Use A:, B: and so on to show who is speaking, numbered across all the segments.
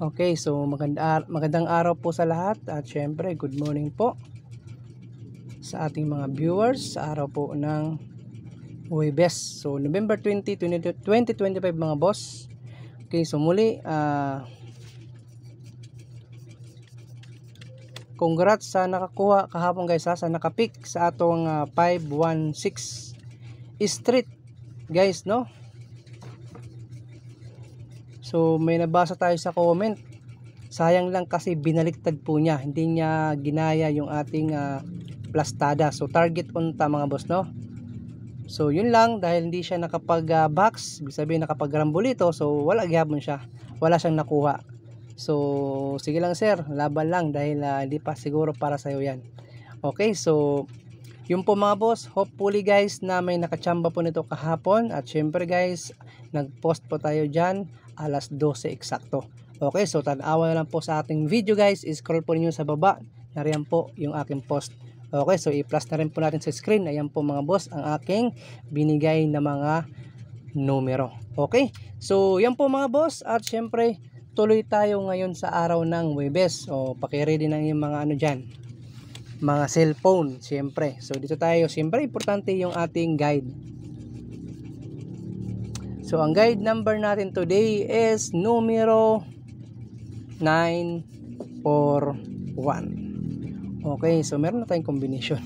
A: Okay, so magandang araw po sa lahat at syempre good morning po sa ating mga viewers sa araw po ng Huwebes. So November 20, 2025 mga boss. Okay, so muli congrats sa nakakuha kahapon guys sa nakapick sa atong 516 street guys, no? So may nabasa tayo sa comment. Sayang lang kasi binaliktad po niya. Hindi niya ginaya yung ating plastada. So target unta mga boss, no? So yun lang, dahil hindi siya nakapag box, sabihin nakapag-rambolito, so wala gyapon siya. Wala siyang nakuha. So sige lang sir, laban lang dahil hindi pa siguro para sa iyo 'yan. Okay, so yun po mga boss, hopefully guys na may nakachamba po nito kahapon. At syempre guys, nag-post po tayo dyan alas 12 eksakto. Okay, so tanawa na lang po sa ating video guys, scroll po niyo sa baba, nariyan po yung aking post. Okay, so i-plus na rin po natin sa screen. Ayan po mga boss ang aking binigay na mga numero. Okay, so yan po mga boss. At syempre tuloy tayo ngayon sa araw ng Huwebes. So paki-ready na yung mga ano dyan, mga cellphone syempre. So dito tayo, syempre importante yung ating guide. So ang guide number natin today is numero 941. Okay, so meron na tayong combination.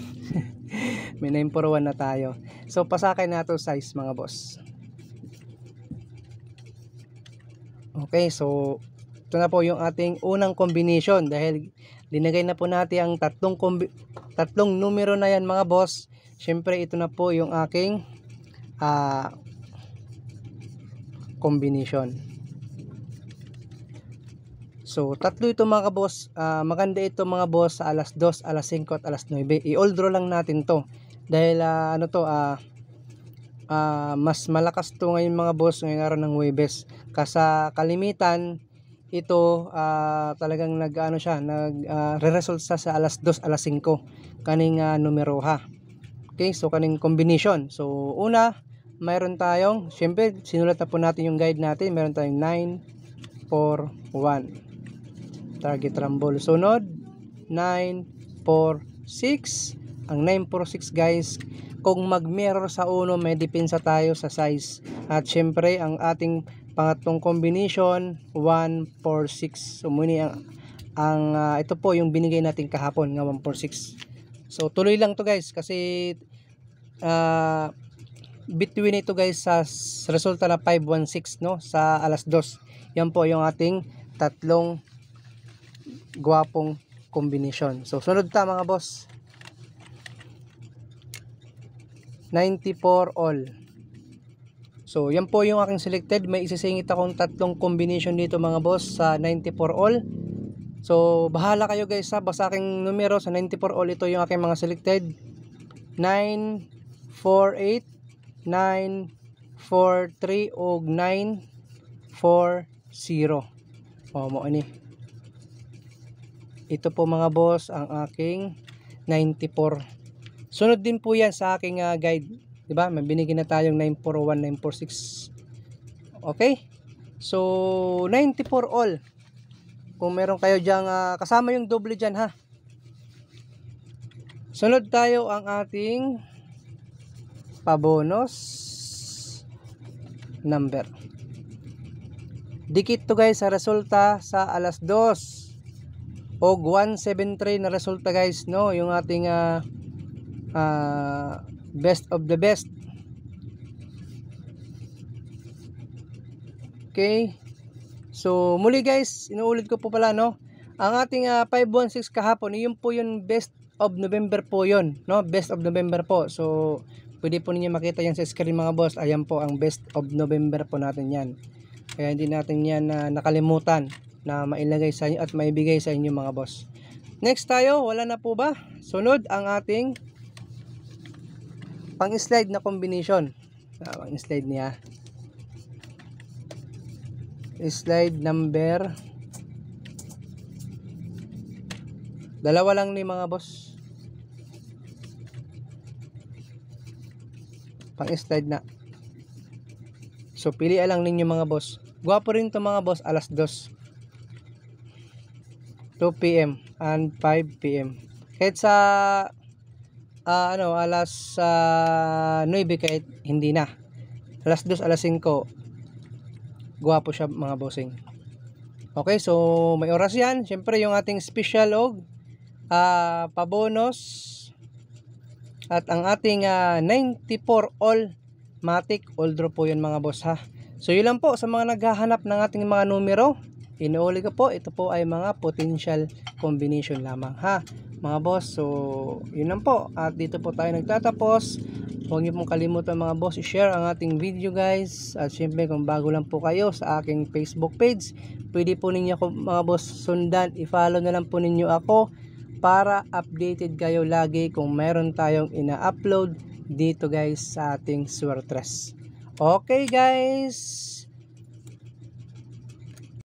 A: May 941 na tayo. So pasakay na to size mga boss. Okay, so ito na po yung ating unang combination. Dahil linagay na po natin ang tatlong numero na yan mga boss. Syempre ito na po yung aking combination. So tatlo ito mga boss. Maganda ito mga boss sa alas 2, alas 5 at alas 9. I-all draw lang natin to. Dahil mas malakas to ngayon mga boss ngayong araw ng Huwebes. Kasi kalimitan ito talagang re-result sa alas 2, alas 5 kaning numero ha. Okay, so kaning combination. So una, mayroon tayong, syempre sinulat na po natin yung guide natin. Mayroon tayong 941 target rumble. Sunod 946. Ang 946 guys, kung mag-mirror sa uno, may depensa tayo sa size. At syempre ang ating pangatlong combination 146. So muni ito po yung binigay natin kahapon nga 146. So tuloy lang to guys kasi between ito guys sa resulta na 516 no sa alas 2. Yan po yung ating tatlong gwapong combination. So sunod ta mga boss, 94 all. So yan po yung aking selected. May isisingit akong tatlong combination dito mga boss sa 94 all. So bahala kayo guys sa basta aking numero sa 94 all. Ito yung aking mga selected: 948, 943 o 940. Mo ani. Ito po mga boss ang aking 94. Sunod din po yan sa aking guide. Diba? May binigyan na tayong 941, 946. Okay? So 94 all. Kung meron kayo diyang kasama yung doble dyan ha. Sunod tayo ang ating pabonus number. Dikit to guys sa resulta sa alas 2 o 173 na resulta guys, no? Yung ating best of the best. Okay, so muli guys, inuulit ko po pala, no? Ang ating 516 kahapon, yun po yung best of November po yun, no? Best of November po. So pwede po ninyo makita yan sa screen mga boss. Ayan po ang best of November po natin yan. Kaya hindi natin yan nakalimutan na mailagay sa inyo at maibigay sa inyo mga boss. Next tayo, wala na po ba? Sunod ang ating pang-slide na combination. Pang-slide niya. Slide number dalawa lang ni mga boss. Pang-slide na. So pili lang ninyo mga boss. Gwapo rin to mga boss, alas 2. 2 p.m. and 5 p.m. Kahit sa alas 9 kahit hindi na. Alas 2, alas 5, guwapo siya mga bossing. Okay, so may oras yan. Siyempre yung ating special og pabonus at ang ating 94 all matic all draw po yun mga boss ha. So yun lang po sa mga naghahanap ng ating mga numero. Inuuli ko po, ito po ay mga potential combination lamang ha mga boss. So yun lang po, at dito po tayo nagtatapos. Huwag niyo pong kalimutan mga boss i-share ang ating video guys. At syempre kung bago lang po kayo sa aking Facebook page, pwede po ninyo ako mga boss sundan, i-follow na lang po ninyo ako para updated kayo lagi kung meron tayong ina-upload dito guys sa ating Swertres. Okay guys,